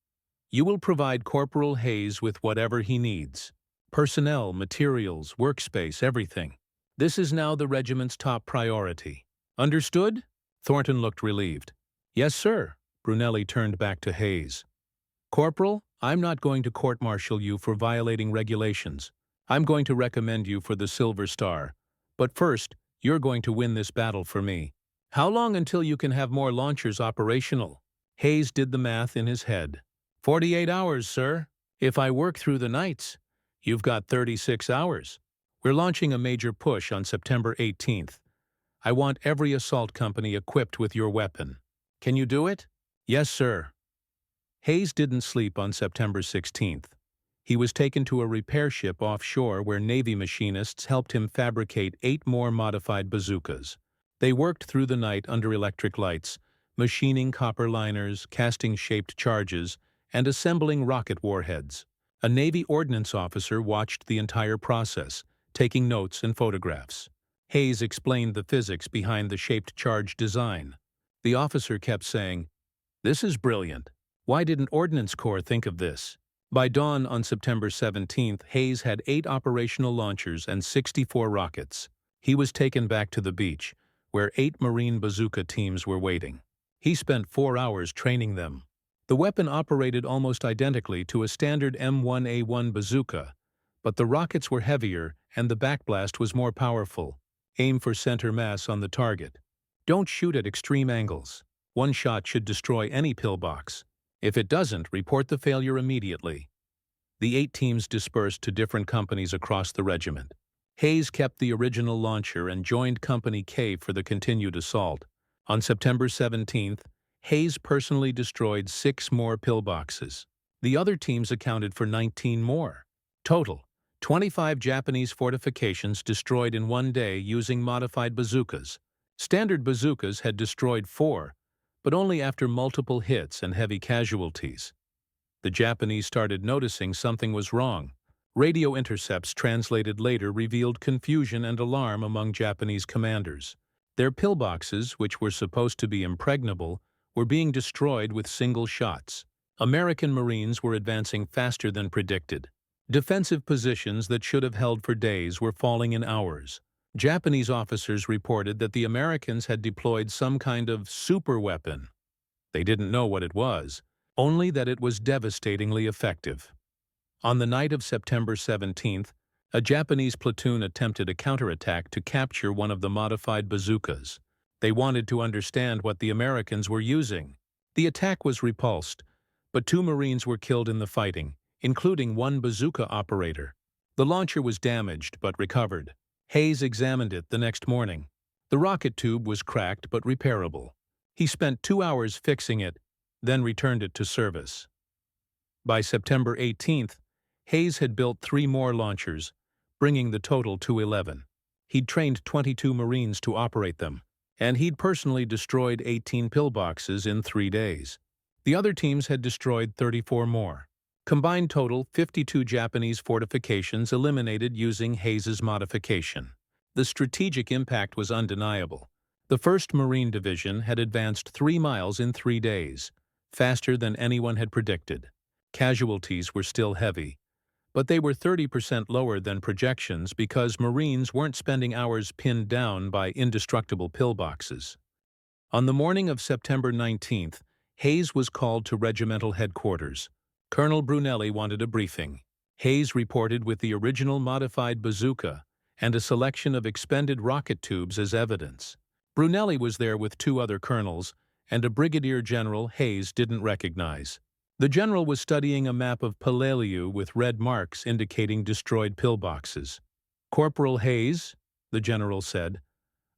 you will provide Corporal Hayes with whatever he needs. Personnel, materials, workspace, everything. This is now the regiment's top priority. Understood?" Thornton looked relieved. "Yes, sir." Brunelli turned back to Hayes. "Corporal, I'm not going to court-martial you for violating regulations. I'm going to recommend you for the Silver Star. But first, you're going to win this battle for me." How long until you can have more launchers operational? Hayes did the math in his head. 48 hours, sir. If I work through the nights, you've got 36 hours. We're launching a major push on September 18th. I want every assault company equipped with your weapon. Can you do it? Yes, sir. Hayes didn't sleep on September 16th. He was taken to a repair ship offshore where Navy machinists helped him fabricate 8 more modified bazookas. They worked through the night under electric lights, machining copper liners, casting shaped charges, and assembling rocket warheads. A Navy ordnance officer watched the entire process, taking notes and photographs. Hayes explained the physics behind the shaped charge design. The officer kept saying, "This is brilliant. Why didn't Ordnance Corps think of this?" By dawn on September 17th, Hayes had 8 operational launchers and 64 rockets. He was taken back to the beach, where 8 Marine bazooka teams were waiting. He spent 4 hours training them. The weapon operated almost identically to a standard M1A1 bazooka, but the rockets were heavier and the backblast was more powerful. Aim for center mass on the target. Don't shoot at extreme angles. One shot should destroy any pillbox. If it doesn't, report the failure immediately. The 8 teams dispersed to different companies across the regiment. Hayes kept the original launcher and joined Company K for the continued assault. On September 17th, Hayes personally destroyed 6 more pillboxes. The other teams accounted for 19 more. Total, 25 Japanese fortifications destroyed in one day using modified bazookas. Standard bazookas had destroyed 4, but only after multiple hits and heavy casualties. The Japanese started noticing something was wrong. Radio intercepts translated later revealed confusion and alarm among Japanese commanders. Their pillboxes, which were supposed to be impregnable, were being destroyed with single shots. American Marines were advancing faster than predicted. Defensive positions that should have held for days were falling in hours. Japanese officers reported that the Americans had deployed some kind of super weapon. They didn't know what it was, only that it was devastatingly effective. On the night of September 17th, a Japanese platoon attempted a counterattack to capture one of the modified bazookas. They wanted to understand what the Americans were using. The attack was repulsed, but 2 Marines were killed in the fighting, including 1 bazooka operator. The launcher was damaged but recovered. Hayes examined it the next morning. The rocket tube was cracked but repairable. He spent 2 hours fixing it, then returned it to service. By September 18th, Hayes had built 3 more launchers, bringing the total to 11. He'd trained 22 Marines to operate them, and he'd personally destroyed 18 pillboxes in 3 days. The other teams had destroyed 34 more. Combined total, 52 Japanese fortifications eliminated using Hayes's modification. The strategic impact was undeniable. The 1st Marine Division had advanced 3 miles in 3 days, faster than anyone had predicted. Casualties were still heavy, but they were 30% lower than projections because Marines weren't spending hours pinned down by indestructible pillboxes. On the morning of September 19th, Hayes was called to regimental headquarters. Colonel Brunelli wanted a briefing. Hayes reported with the original modified bazooka and a selection of expended rocket tubes as evidence. Brunelli was there with 2 other colonels and a brigadier general Hayes didn't recognize. The general was studying a map of Peleliu with red marks indicating destroyed pillboxes. "Corporal Hayes," the general said,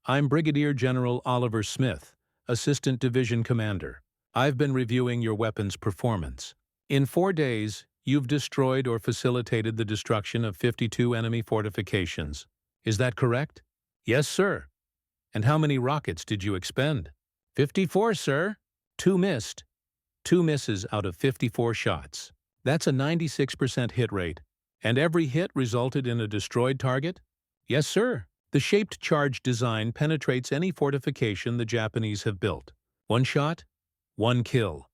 "I'm Brigadier General Oliver Smith, Assistant Division Commander. I've been reviewing your weapon's performance. In 4 days, you've destroyed or facilitated the destruction of 52 enemy fortifications. Is that correct?" "Yes, sir." "And how many rockets did you expend?" 54, sir. 2 missed. 2 misses out of 54 shots. That's a 96% hit rate. And every hit resulted in a destroyed target? Yes, sir. The shaped charge design penetrates any fortification the Japanese have built. 1 shot, 1 kill.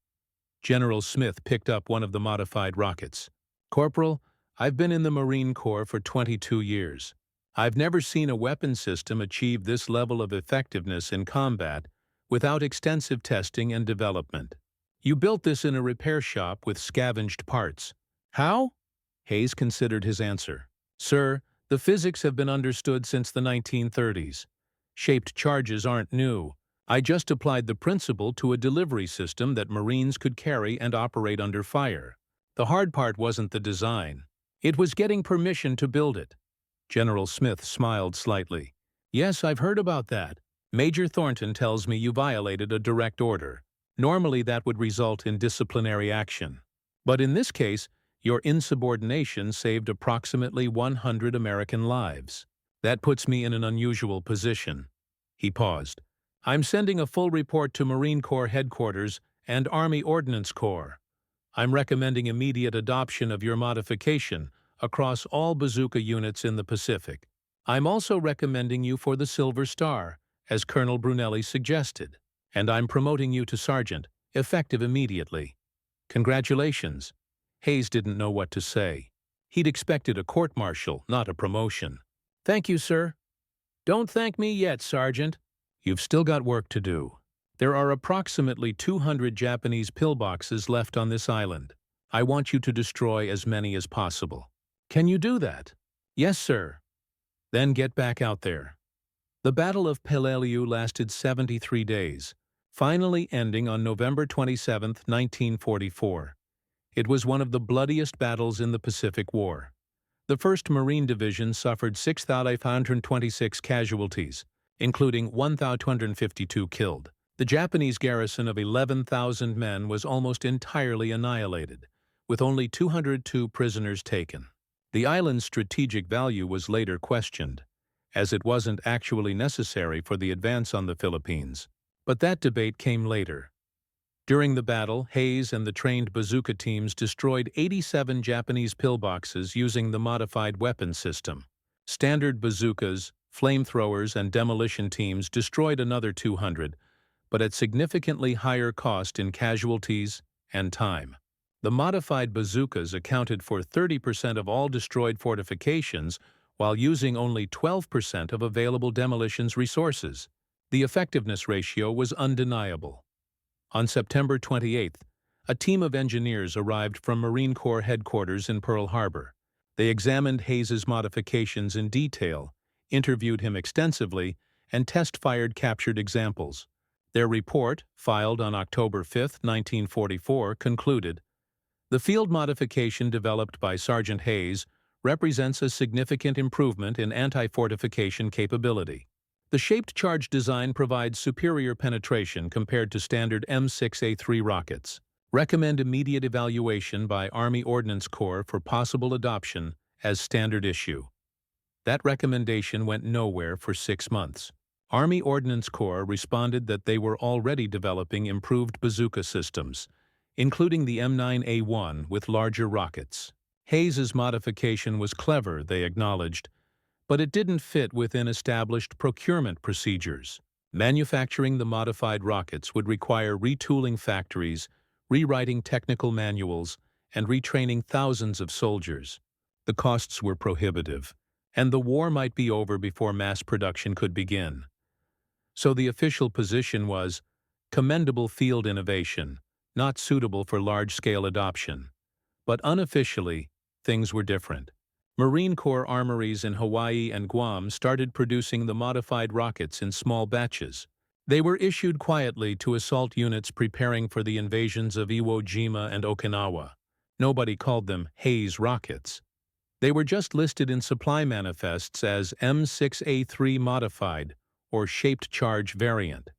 General Smith picked up one of the modified rockets. "Corporal, I've been in the Marine Corps for 22 years. I've never seen a weapon system achieve this level of effectiveness in combat without extensive testing and development. You built this in a repair shop with scavenged parts. How?" Hayes considered his answer. "Sir, the physics have been understood since the 1930s. Shaped charges aren't new. I just applied the principle to a delivery system that Marines could carry and operate under fire. The hard part wasn't the design. It was getting permission to build it. General Smith smiled slightly. Yes, I've heard about that. Major Thornton tells me you violated a direct order. Normally that would result in disciplinary action. But in this case, your insubordination saved approximately 100 American lives. That puts me in an unusual position. He paused. I'm sending a full report to Marine Corps Headquarters and Army Ordnance Corps. I'm recommending immediate adoption of your modification across all bazooka units in the Pacific. I'm also recommending you for the Silver Star, as Colonel Brunelli suggested, and I'm promoting you to sergeant, effective immediately. Congratulations. Hayes didn't know what to say. He'd expected a court-martial, not a promotion. Thank you, sir. Don't thank me yet, Sergeant. You've still got work to do. There are approximately 200 Japanese pillboxes left on this island. I want you to destroy as many as possible. Can you do that? Yes, sir. Then get back out there. The Battle of Peleliu lasted 73 days, finally ending on November 27, 1944. It was one of the bloodiest battles in the Pacific War. The 1st Marine Division suffered 6,526 casualties, including 1,252 killed. The Japanese garrison of 11,000 men was almost entirely annihilated, with only 202 prisoners taken. The island's strategic value was later questioned, as it wasn't actually necessary for the advance on the Philippines. But that debate came later. During the battle, Hayes and the trained bazooka teams destroyed 87 Japanese pillboxes using the modified weapon system. Standard bazookas, flamethrowers, and demolition teams destroyed another 200, but at significantly higher cost in casualties and time. The modified bazookas accounted for 30% of all destroyed fortifications while using only 12% of available demolitions resources. The effectiveness ratio was undeniable. On September 28th, a team of engineers arrived from Marine Corps headquarters in Pearl Harbor. They examined Hayes's modifications in detail, interviewed him extensively, and test-fired captured examples. Their report, filed on October 5, 1944, concluded, "The field modification developed by Sergeant Hayes represents a significant improvement in anti-fortification capability. The shaped charge design provides superior penetration compared to standard M6A3 rockets. Recommend immediate evaluation by Army Ordnance Corps for possible adoption as standard issue." That recommendation went nowhere for 6 months. Army Ordnance Corps responded that they were already developing improved bazooka systems, including the M9A1 with larger rockets. Hayes's modification was clever, they acknowledged, but it didn't fit within established procurement procedures. Manufacturing the modified rockets would require retooling factories, rewriting technical manuals, and retraining thousands of soldiers. The costs were prohibitive, and the war might be over before mass production could begin. So the official position was, commendable field innovation, not suitable for large-scale adoption. But unofficially, things were different. Marine Corps armories in Hawaii and Guam started producing the modified rockets in small batches. They were issued quietly to assault units preparing for the invasions of Iwo Jima and Okinawa. Nobody called them Hayes rockets. They were just listed in supply manifests as M6A3 modified or shaped charge variant.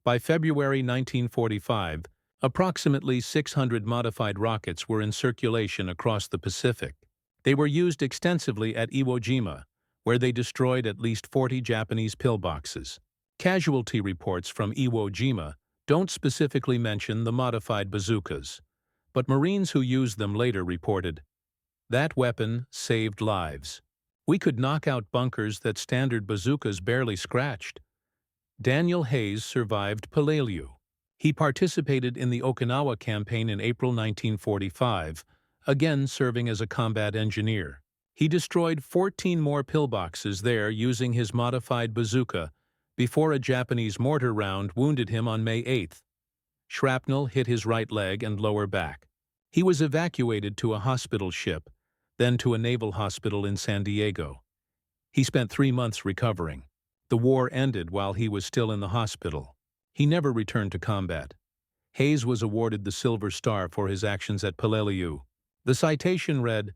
By February 1945, approximately 600 modified rockets were in circulation across the Pacific. They were used extensively at Iwo Jima, where they destroyed at least 40 Japanese pillboxes. Casualty reports from Iwo Jima don't specifically mention the modified bazookas, but Marines who used them later reported, "That weapon saved lives. We could knock out bunkers that standard bazookas barely scratched." Daniel Hayes survived Peleliu. He participated in the Okinawa campaign in April 1945, again serving as a combat engineer. He destroyed 14 more pillboxes there using his modified bazooka before a Japanese mortar round wounded him on May 8th. Shrapnel hit his right leg and lower back. He was evacuated to a hospital ship, then to a naval hospital in San Diego. He spent 3 months recovering. The war ended while he was still in the hospital. He never returned to combat. Hayes was awarded the Silver Star for his actions at Peleliu. The citation read,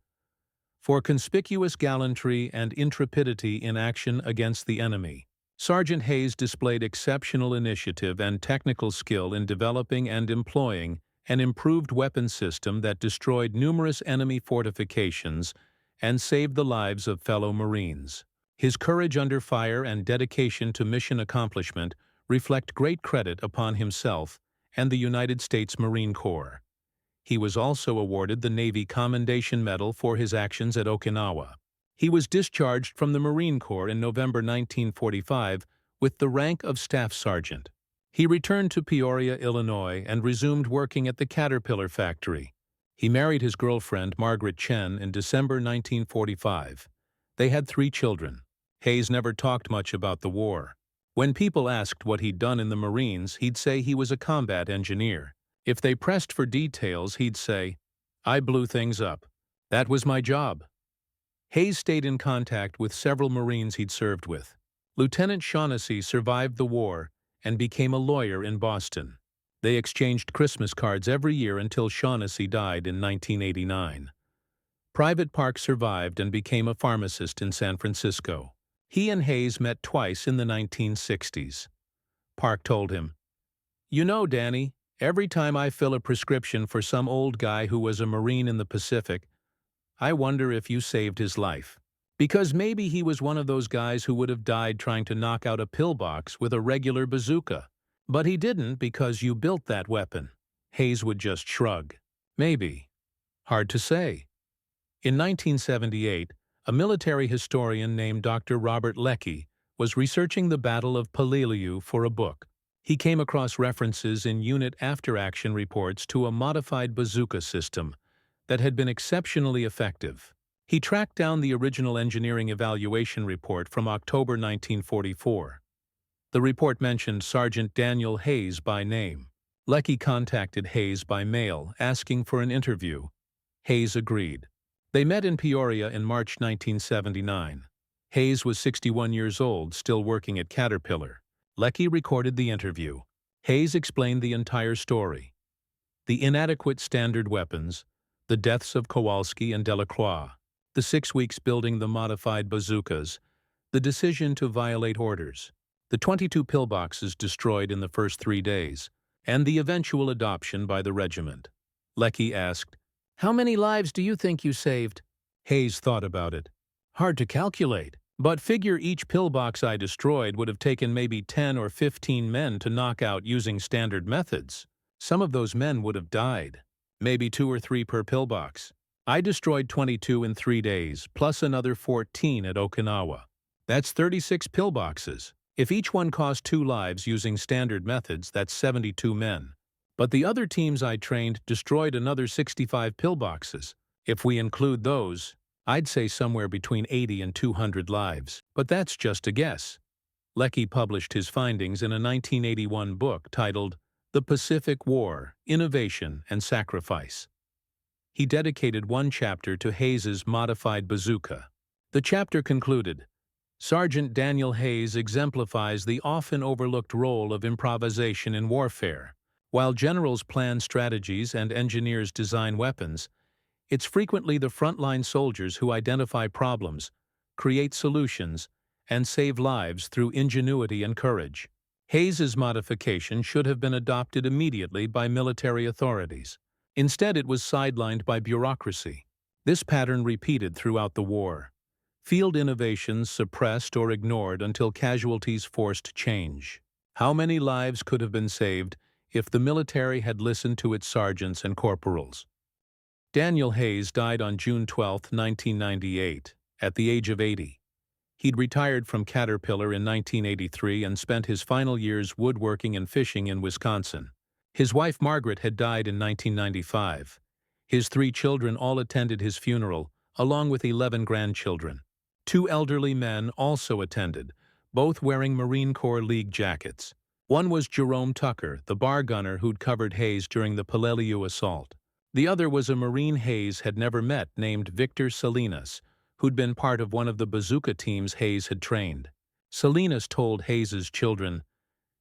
"For conspicuous gallantry and intrepidity in action against the enemy, Sergeant Hayes displayed exceptional initiative and technical skill in developing and employing an improved weapon system that destroyed numerous enemy fortifications and saved the lives of fellow Marines. His courage under fire and dedication to mission accomplishment reflect great credit upon himself and the United States Marine Corps." He was also awarded the Navy Commendation Medal for his actions at Okinawa. He was discharged from the Marine Corps in November 1945 with the rank of Staff Sergeant. He returned to Peoria, Illinois, and resumed working at the Caterpillar factory. He married his girlfriend, Margaret Chen, in December 1945. They had 3 children. Hayes never talked much about the war. When people asked what he'd done in the Marines, he'd say he was a combat engineer. If they pressed for details, he'd say, "I blew things up. That was my job." Hayes stayed in contact with several Marines he'd served with. Lieutenant Shaughnessy survived the war and became a lawyer in Boston. They exchanged Christmas cards every year until Shaughnessy died in 1989. Private Park survived and became a pharmacist in San Francisco. He and Hayes met twice in the 1960s. Park told him, "You know, Danny, every time I fill a prescription for some old guy who was a Marine in the Pacific, I wonder if you saved his life. Because maybe he was one of those guys who would have died trying to knock out a pillbox with a regular bazooka. But he didn't because you built that weapon." Hayes would just shrug. Maybe. Hard to say. In 1978, a military historian named Dr. Robert Leckie was researching the Battle of Peleliu for a book. He came across references in unit after-action reports to a modified bazooka system that had been exceptionally effective. He tracked down the original engineering evaluation report from October 1944. The report mentioned Sergeant Daniel Hayes by name. Leckie contacted Hayes by mail, asking for an interview. Hayes agreed. They met in Peoria in March 1979. Hayes was 61 years old, still working at Caterpillar. Leckie recorded the interview. Hayes explained the entire story. The inadequate standard weapons, the deaths of Kowalski and Delacroix, the 6 weeks building the modified bazookas, the decision to violate orders, the 22 pillboxes destroyed in the first 3 days, and the eventual adoption by the regiment. Leckie asked, "How many lives do you think you saved?" Hayes thought about it. "Hard to calculate, but figure each pillbox I destroyed would have taken maybe 10 or 15 men to knock out using standard methods. Some of those men would have died. Maybe 2 or 3 per pillbox. I destroyed 22 in 3 days, plus another 14 at Okinawa. That's 36 pillboxes. If each one cost 2 lives using standard methods, that's 72 men. But the other teams I trained destroyed another 65 pillboxes. If we include those, I'd say somewhere between 80 and 200 lives. But that's just a guess." Leckie published his findings in a 1981 book titled The Pacific War, Innovation and Sacrifice. He dedicated one chapter to Hayes's modified bazooka. The chapter concluded, "Sergeant Daniel Hayes exemplifies the often overlooked role of improvisation in warfare. While generals plan strategies and engineers design weapons, it's frequently the frontline soldiers who identify problems, create solutions, and save lives through ingenuity and courage." Hayes's modification should have been adopted immediately by military authorities. Instead, it was sidelined by bureaucracy. This pattern repeated throughout the war. Field innovations suppressed or ignored until casualties forced change. How many lives could have been saved if the military had listened to its sergeants and corporals? Daniel Hayes died on June 12, 1998, at the age of 80. He'd retired from Caterpillar in 1983 and spent his final years woodworking and fishing in Wisconsin. His wife Margaret had died in 1995. His 3 children all attended his funeral, along with 11 grandchildren. 2 elderly men also attended, both wearing Marine Corps League jackets. One was Jerome Tucker, the bar gunner who'd covered Hayes during the Peleliu assault. The other was a Marine Hayes had never met named Victor Salinas, who'd been part of one of the bazooka teams Hayes had trained. Salinas told Hayes's children,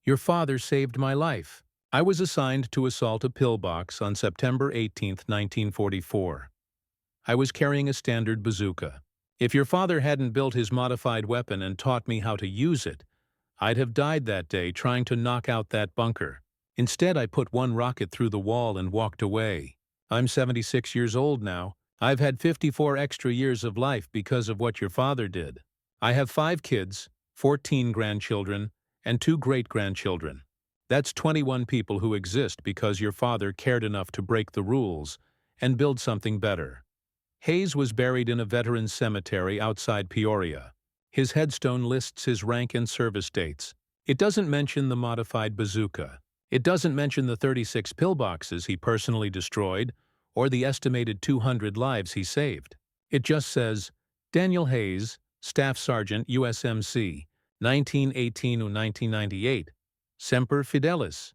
Your father saved my life. I was assigned to assault a pillbox on September 18, 1944. I was carrying a standard bazooka. If your father hadn't built his modified weapon and taught me how to use it, I'd have died that day trying to knock out that bunker. Instead, I put one rocket through the wall and walked away. I'm 76 years old now. I've had 54 extra years of life because of what your father did. I have 5 kids, 14 grandchildren, and 2 great-grandchildren. That's 21 people who exist because your father cared enough to break the rules and build something better. Hayes was buried in a veterans cemetery outside Peoria. His headstone lists his rank and service dates. It doesn't mention the modified bazooka. It doesn't mention the 36 pillboxes he personally destroyed or the estimated 200 lives he saved. It just says, Daniel Hayes, Staff Sergeant USMC, 1918–1998, Semper Fidelis.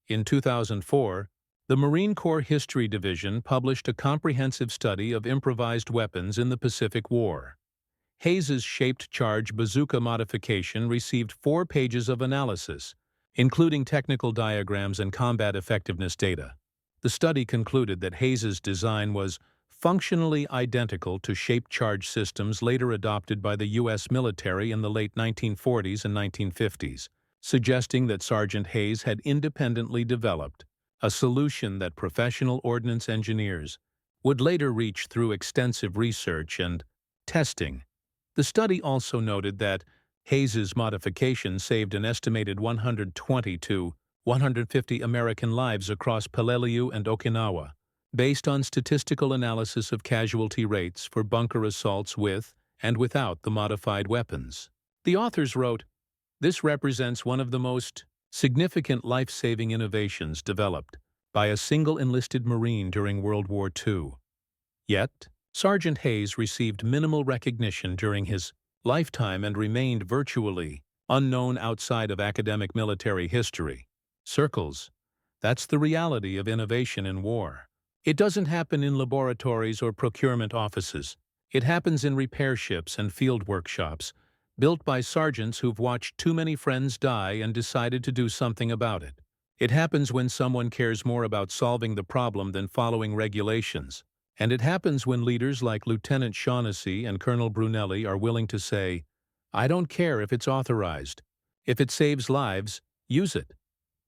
In 2004, the Marine Corps History Division published a comprehensive study of improvised weapons in the Pacific War. Hayes's shaped charge bazooka modification received 4 pages of analysis, including technical diagrams and combat effectiveness data. The study concluded that Hayes's design was functionally identical to shaped charge systems later adopted by the U.S. military in the late 1940s and 1950s, suggesting that Sergeant Hayes had independently developed a solution that professional ordnance engineers would later reach through extensive research and testing. The study also noted that Hayes's modification saved an estimated 120 to 150 American lives across Peleliu and Okinawa, based on statistical analysis of casualty rates for bunker assaults with and without the modified weapons. The authors wrote, "This represents one of the most significant life-saving innovations developed by a single enlisted Marine during World War II. Yet, Sergeant Hayes received minimal recognition during his lifetime and remained virtually unknown outside of academic military history circles. That's the reality of innovation in war. It doesn't happen in laboratories or procurement offices. It happens in repair ships and field workshops, built by sergeants who've watched too many friends die and decided to do something about it. It happens when someone cares more about solving the problem than following regulations. And it happens when leaders like Lieutenant Shaughnessy and Colonel Brunelli are willing to say, I don't care if it's authorized. If it saves lives, use it.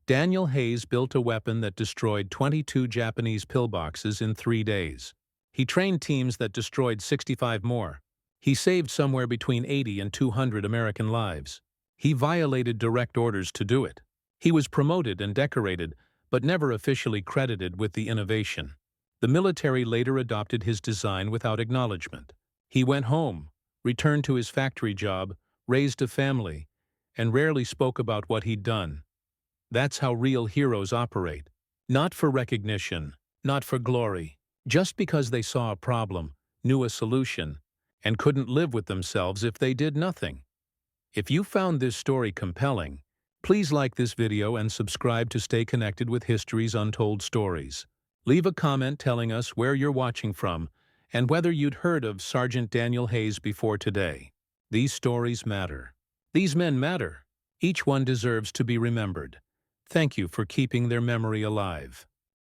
Daniel Hayes built a weapon that destroyed 22 Japanese pillboxes in 3 days. He trained teams that destroyed 65 more. He saved somewhere between 80 and 200 American lives. He violated direct orders to do it. He was promoted and decorated, but never officially credited with the innovation. The military later adopted his design without acknowledgement. He went home, returned to his factory job, raised a family, and rarely spoke about what he'd done. That's how real heroes operate. Not for recognition, not for glory, just because they saw a problem, knew a solution, and couldn't live with themselves if they did nothing. If you found this story compelling, please like this video and subscribe to stay connected with history's untold stories. Leave a comment telling us where you're watching from and whether you'd heard of Sergeant Daniel Hayes before today. These stories matter. These men matter. Each one deserves to be remembered. Thank you for keeping their memory alive.